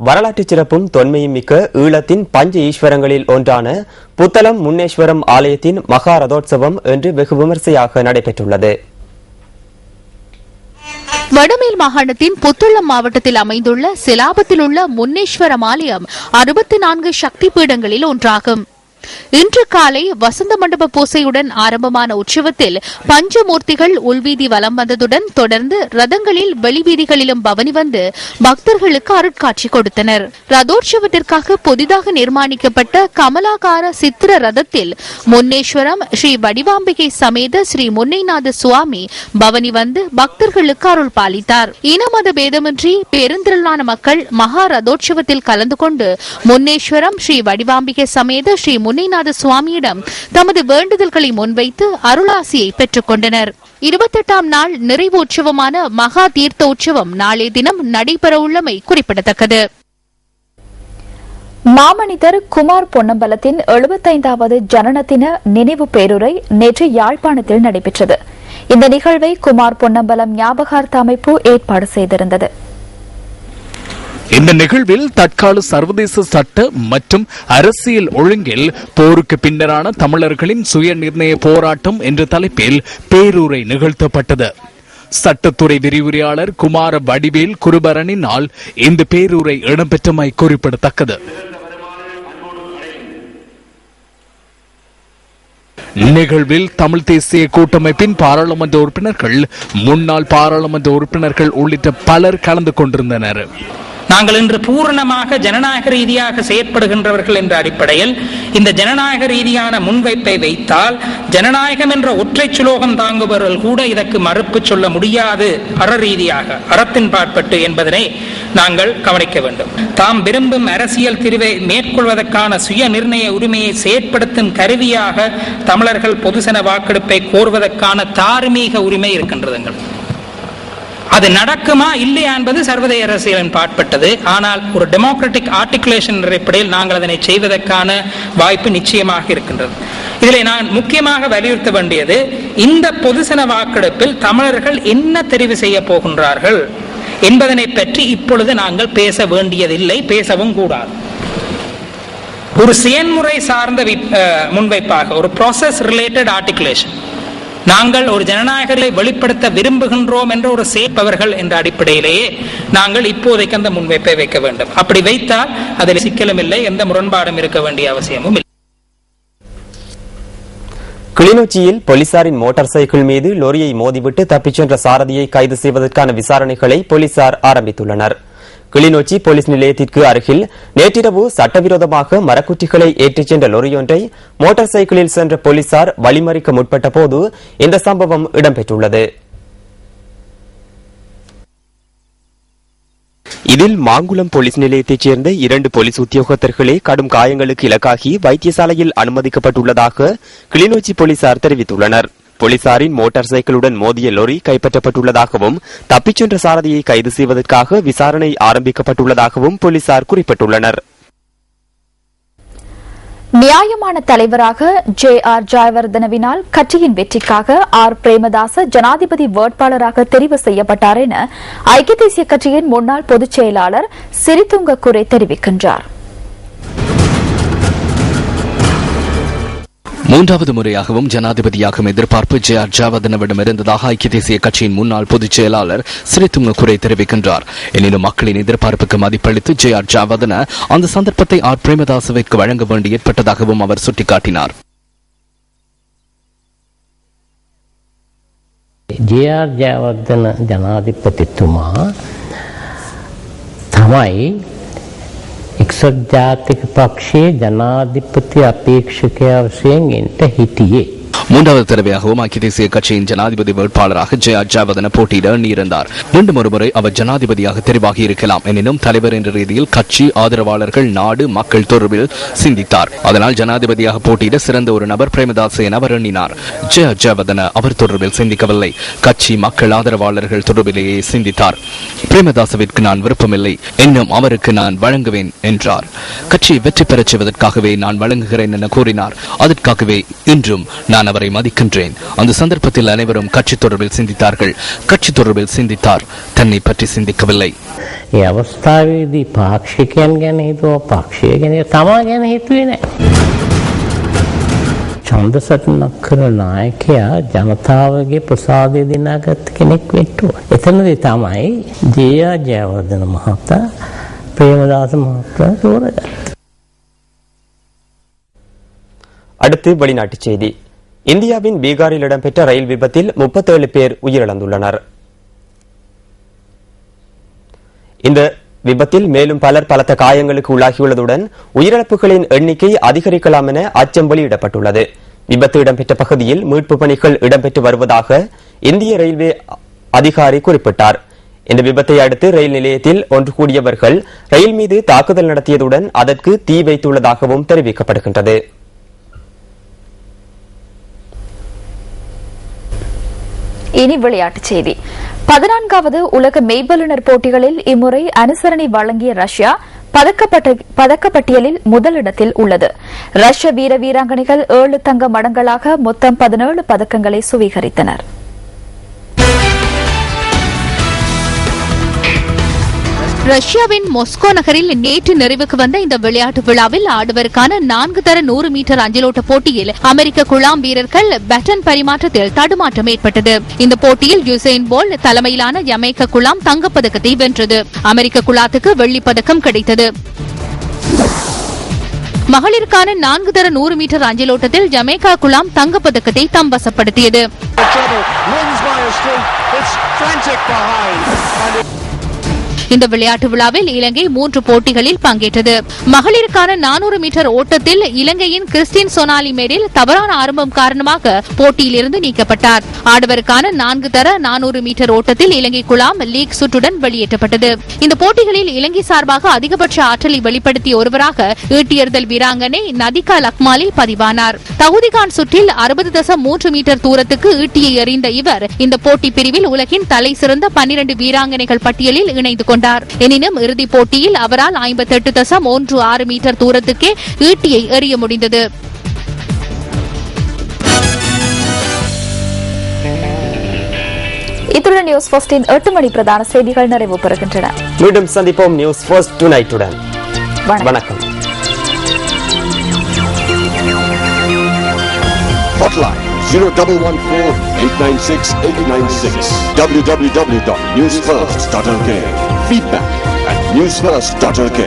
வரலாற்று சிறப்பும் தொன்மையும் மிக்க ஈழத்தின் பஞ்ச ஈஸ்வரங்களில் ஒன்றான புத்தளம் முன்னேஸ்வரம் ஆலயத்தின் மகா ரதோற்சவம் இன்று வெகு விமர்சையாக நடைபெற்றுள்ளது. வடமேல் மாகாணத்தின் புத்தளம் மாவட்டத்தில் அமைந்துள்ள சிலாபத்தில் உள்ள முன்னேஸ்வரம் ஆலயம் 64 சக்தி பீடங்களில் ஒன்றாகும். இன்று காலை வசந்த மண்டப பூசையுடன் ஆரம்பமான உற்சவத்தில் பஞ்சமூர்த்திகள் உள்வீதி வலம் வந்ததுடன் தொடர்ந்து ரதங்களில் வெளிவீதிகளிலும் பவனி வந்து பக்தர்களுக்கு அருட்காட்சி கொடுத்தனர். ரதோற்சவத்திற்காக புதிதாக நிர்மாணிக்கப்பட்ட கமலாகார சித்திர ரதத்தில் முன்னேஸ்வரம் ஸ்ரீ வடிவாம்பிகை சமேத ஸ்ரீ முன்னைநாத சுவாமி பவனி வந்து பக்தர்களுக்கு அருள் பாலித்தார். இனமத பேதமின்றி பெருந்திரளான மக்கள் மகா ரதோற்சவத்தில் கலந்து கொண்டு முன்னேஸ்வரம் ஸ்ரீ வடிவாம்பிகை சமேத ஸ்ரீ முன்னைநாத சுவாமியிடம் தமது வேண்டுதல்களை முன்வைத்து அருளாசியை பெற்றுக் கொண்டனர். 28ஆம் நாள் நிறைவு உற்சவமான மகா தீர்த்த உற்சவம் நாளைய தினம் நடைபெறவுள்ளமை குறிப்பிடத்தக்கது. மாமனிதர் குமார் பொன்னம்பலத்தின் 75வது ஜனனத்தின நினைவு பேருரை நேற்று யாழ்ப்பாணத்தில் நடைபெற்றது. இந்த நிகழ்வை குமார் பொன்னம்பலம் ஞாபகார்த்த அமைப்பு ஏற்பாடு செய்திருந்தது. இந்த நிகழ்வில் தற்கால சர்வதேச சட்ட மற்றும் அரசியல் ஒழுங்கில் போருக்கு பின்னரான தமிழர்களின் சுய நிர்ணய போராட்டம் என்ற தலைப்பில் பேருரை நிகழ்த்தப்பட்டது. சட்டத்துறை விரிவுரையாளர் குமார வடிவேல் குருபரனினால் இந்த பேருரை இடம்பெற்றமை குறிப்பிடத்தக்கது. நிகழ்வில் தமிழ் தேசிய கூட்டமைப்பின் பாராளுமன்ற உறுப்பினர்கள், முன்னாள் பாராளுமன்ற உறுப்பினர்கள் உள்ளிட்ட பலர் கலந்து கொண்டிருந்தனர். நாங்கள் இன்று பூரணமாக ஜனநாயக ரீதியாக செயற்படுகின்றவர்கள் என்ற அடிப்படையில் இந்த ஜனநாயக ரீதியான முன்வைப்பை வைத்தால் ஜனநாயகம் என்ற ஒற்றை சுலோகம் தாங்குபவர்கள் கூட இதற்கு மறுப்பு சொல்ல முடியாது, அறரீதியாக அறத்தின் பாற்பட்டு என்பதனை நாங்கள் கவனிக்க வேண்டும். தாம் விரும்பும் அரசியல் தீர்வை மேற்கொள்வதற்கான சுய நிர்ணய உரிமையை செயற்படுத்தும் கருவியாக தமிழர்கள் பொதுசன வாக்கெடுப்பை கோருவதற்கான தார்மீக உரிமை இருக்கின்றது. அது நடக்குமா இல்லையா என்பது சர்வதேச அரசியலின் பாற்பட்டது. ஆனால் ஒரு டெமோக்ராட்டிக் ஆர்டிகுலேஷன் அடிப்படையில் நாங்கள் அதனை செய்வதற்கான வாய்ப்பு நிச்சயமாக இருக்கின்றது. இதில் நான் முக்கியமாக வலியுறுத்த வேண்டியது, இந்த பொதுசன வாக்கெடுப்பில் தமிழர்கள் என்ன தெரிவு செய்ய போகின்றார்கள் என்பதனை பற்றி இப்பொழுது நாங்கள் பேச வேண்டியதில்லை, பேசவும் கூடாது. ஒரு செயல்முறை சார்ந்த முன்வைப்பாக, ஒரு ப்ராசஸ் ரிலேட்டட் ஆர்டிகுலேஷன், நாங்கள் ஒரு ஜனநாயகத்தை வெளிப்படுத்த விரும்புகின்றோம் என்ற ஒரு சேர்ப்பவர்கள் என்ற அடிப்படையிலேயே நாங்கள் இப்போதைக்கு அந்த முன்வைப்பை வைக்க வேண்டும். அப்படி வைத்தால் அதில் சிக்கலும் இல்லை, எந்த முரண்பாடும் இருக்க வேண்டிய அவசியமும் இல்லை. கிளிநொச்சியில் போலீசாரின் மோட்டார் சைக்கிள் மீது லொரியை மோதிவிட்டு தப்பிச் சென்ற சாரதியை கைது செய்வதற்கான விசாரணைகளை போலீசார் ஆரம்பித்துள்ளனர். கிளிநொச்சி போலீஸ் நிலையத்திற்கு அருகில் நேற்றிரவு சட்டவிரோதமாக மரக்குற்றிகளை ஏற்றிச் சென்ற லொரியொன்றை மோட்டார் சைக்கிளில் சென்ற போலீசார் வழிமறிக்க முற்பட்ட போது இந்த சம்பவம் இடம்பெற்றுள்ளது. இதில் மாங்குளம் போலீஸ் நிலையத்தைச் சேர்ந்த 2 போலீஸ் உத்தியோகத்தர்களே கடும் காயங்களுக்கு இலக்காகி வைத்தியசாலையில் அனுமதிக்கப்பட்டுள்ளதாக கிளிநொச்சி போலீசார் தெரிவித்துள்ளனர். போலீசாரின் மோட்டார் சைக்கிளுடன் மோதிய லொரி கைப்பற்றப்பட்டுள்ளதாகவும் தப்பிச் சென்ற சாரதியை கைது செய்வதற்காக விசாரணை ஆரம்பிக்கப்பட்டுள்ளதாகவும் போலீசார் குறிப்பிட்டுள்ளனர். நியாயமான தலைவராக JR ஜெயவர்தனவினால் கட்சியின் வெற்றிக்காக R பிரேமதாச ஜனாதிபதி வேட்பாளராக தெரிவு செய்யப்பட்டார் என ஐக்கிய தேசிய கட்சியின் முன்னாள் பொதுச் செயலாளர் சிறிதுங்க குரே தெரிவிக்கின்றார். 3வது முறையாகவும் ஜனாதிபதியாகும் எதிர்பார்ப்பு JR ஜெயவர்தனவிடம் இருந்ததாக ஐக்கிய தேசிய கட்சியின் முன்னாள் பொதுச் செயலாளர் சிறிதுங்க குரே தெரிவிக்கின்றார். எனினும் மக்களின் எதிர்பார்ப்புக்கு மதிப்பளித்து JR ஜெயவர்தன அந்த சந்தர்ப்பத்தை R பிரேமதாசவிற்கு வழங்க வேண்டி ஏற்பட்டதாகவும் அவர் சுட்டிக்காட்டினார். JR ජයවර්ධන ජනාධිපතිතුමා තමයි එක්සත් ජාතික පක්ෂයේ ජනාධිපති අපේක්ෂකයා වශයෙන් එන්ට හිටියේ. 3வது தடவையாகவும் ஐக்கிய தேசிய கட்சியின் ஜனாதிபதி வேட்பாளராக JR ஜெயவர்தன போட்டியிட எண்ணியிருந்தார். மீண்டும் ஒருமுறை அவர் ஜனாதிபதியாக தெரிவாகி இருக்கலாம். எனினும் தலைவர் என்ற ரீதியில் கட்சி ஆதரவாளர்கள், நாடு, மக்கள் தொடர்பில் சிந்தித்தார். அதனால் ஜனாதிபதியாக போட்டியிட சிறந்த ஒரு நபர் பிரேமதாஸ் என அவர் எண்ணினார். JR ஜெயவர்தன அவர் தொடர்பில் சிந்திக்கவில்லை, கட்சி, மக்கள் ஆதரவாளர்கள் தொடர்பிலேயே சிந்தித்தார். பிரேமதாசவிற்கு நான் விருப்பமில்லை, இன்னும் அவருக்கு நான் வழங்குவேன் என்றார். கட்சியை வெற்றி பெறச் செய்வதற்காகவே நான் வழங்குகிறேன் என கூறினார். அதற்காகவே இன்றும் நான் அவர் அவரை மதிக்கின்றேன். அந்த சந்தர்ப்பத்தில் அனைவரும் கட்சி தொடர்பில் சிந்தித்தார்கள். கட்சி தொடர்பில் சிந்தித்தார், தன்னை பற்றி சிந்திக்கவில்லை. ඒ අවස්ථාවේදී පාක්ෂිකයන් ගැන හිතුවා, පක්ෂය ගැන තමා ගැන හිතුවේ නැහැ. ඡන්ද සටනක් කරන නායකයා ජනතාවගේ ප්‍රසාදය දිනාගත් කෙනෙක් වෙන්න ඕන. එතනදී තමයි ජේ.ආර්. ජයවර්ධන මහතා ප්‍රේමදාස මහතා තෝරගත්තේ. அடுத்து வெளிநாட்டுச் செய்தி. இந்தியாவின் பீகாரில் இடம்பெற்ற ரயில் விபத்தில் 37 பேர் உயிரிழந்துள்ளனர். இந்த விபத்தில் மேலும் பலர் பலத்த காயங்களுக்கு உள்ளாகியுள்ளதுடன் உயிரிழப்புகளின் எண்ணிக்கை அதிகரிக்கலாம் என அச்சம் வெளியிடப்பட்டுள்ளது. விபத்து இடம்பெற்ற பகுதியில் மீட்பு பணிகள் இடம்பெற்று வருவதாக இந்திய ரயில்வே அதிகாரி குறிப்பிட்டார். இந்த விபத்தை அடுத்து ரயில் நிலையத்தில் ஒன்று கூடியவர்கள் ரயில் மீது தாக்குதல் நடத்தியதுடன் அதற்கு தீ வைத்துள்ளதாகவும் தெரிவிக்கப்படுகின்றது. இனி விளையாட்டுச் செய்தி. 14வது உலக மெய்பல்லுநர் போட்டிகளில் இம்முறை அனுசரணை வழங்கிய ரஷ்யா பதக்கப்பட்டியலில் முதலிடத்தில் உள்ளது. ரஷ்ய வீர வீராங்கனைகள் 7 தங்க மடங்களாக மொத்தம் 17 பதக்கங்களை சுவீகரித்தனர். ரஷ்யாவின் மாஸ்கோ நகரில் நேற்று நிறைவுக்கு வந்த இந்த விளையாட்டு விழாவில் ஆடவருக்கான 4 தர 100 மீட்டர் அஞ்சலோட்ட போட்டியில் அமெரிக்க குழாம் வீரர்கள் பேட்டன் பரிமாற்றத்தில் தடுமாற்றம் ஏற்பட்டது. இந்த போட்டியில் யுசைன் போல்ட் தலைமையிலான ஜமைக்கா குழாம் தங்கப்பதக்கத்தை வென்றது. அமெரிக்க குழாத்துக்கு வெள்ளிப் பதக்கம் கிடைத்தது. மகளிருக்கான 4 தர 100 மீட்டர் அஞ்சலோட்டத்தில் ஜமைக்கா குழாம் தங்கப்பதக்கத்தை தம்பசப்படுத்தியது. இந்த விளையாட்டு விழாவில் இலங்கை 3 போட்டிகளில் பங்கேற்றது. மகளிருக்கான 400 மீட்டர் ஓட்டத்தில் இலங்கையின் கிறிஸ்டின் சோனாலி மேரில் தவறான ஆரம்பம் காரணமாக போட்டியிலிருந்து நீக்கப்பட்டார். ஆடவருக்கான 4 தர 400 மீட்டர் ஓட்டத்தில் இலங்கை குழாம் லீக் சுற்றுடன் வெளியேற்றப்பட்டது. இந்த போட்டிகளில் இலங்கை சார்பாக அதிகபட்ச ஆற்றலை வெளிப்படுத்திய ஒருவராக ஈட்டியெறிதல் வீராங்கனை நதிகா லக்மாலில் பதிவானார். தகுதிகான் சுற்றில் 60.3 மீட்டர் தூரத்துக்கு ஈட்டியை எறிந்த இவர் இந்த போட்டி பிரிவில் உலகின் தலை சிறந்த 12 வீராங்கனைகள் பட்டியலில் இணைந்து கொண்டார். எனினும் இறுதிப் போட்டியில் அவரால் 58.16 மீட்டர் தூரத்துக்கே ஈட்டியை எறிய முடிந்தது. இத்துடன் நியூஸ் ஃபர்ஸ்டின் 8 மணி பிரதான செய்திகள் நிறைவு பெறுகின்றன. மீண்டும் சந்திப்போம் நியூஸ் ஃபர்ஸ்ட் டுநைட்டுடன். வணக்கம். Hotline 0114-896-896 www.newsfirst.lk. Feedback at newsfirst.lk.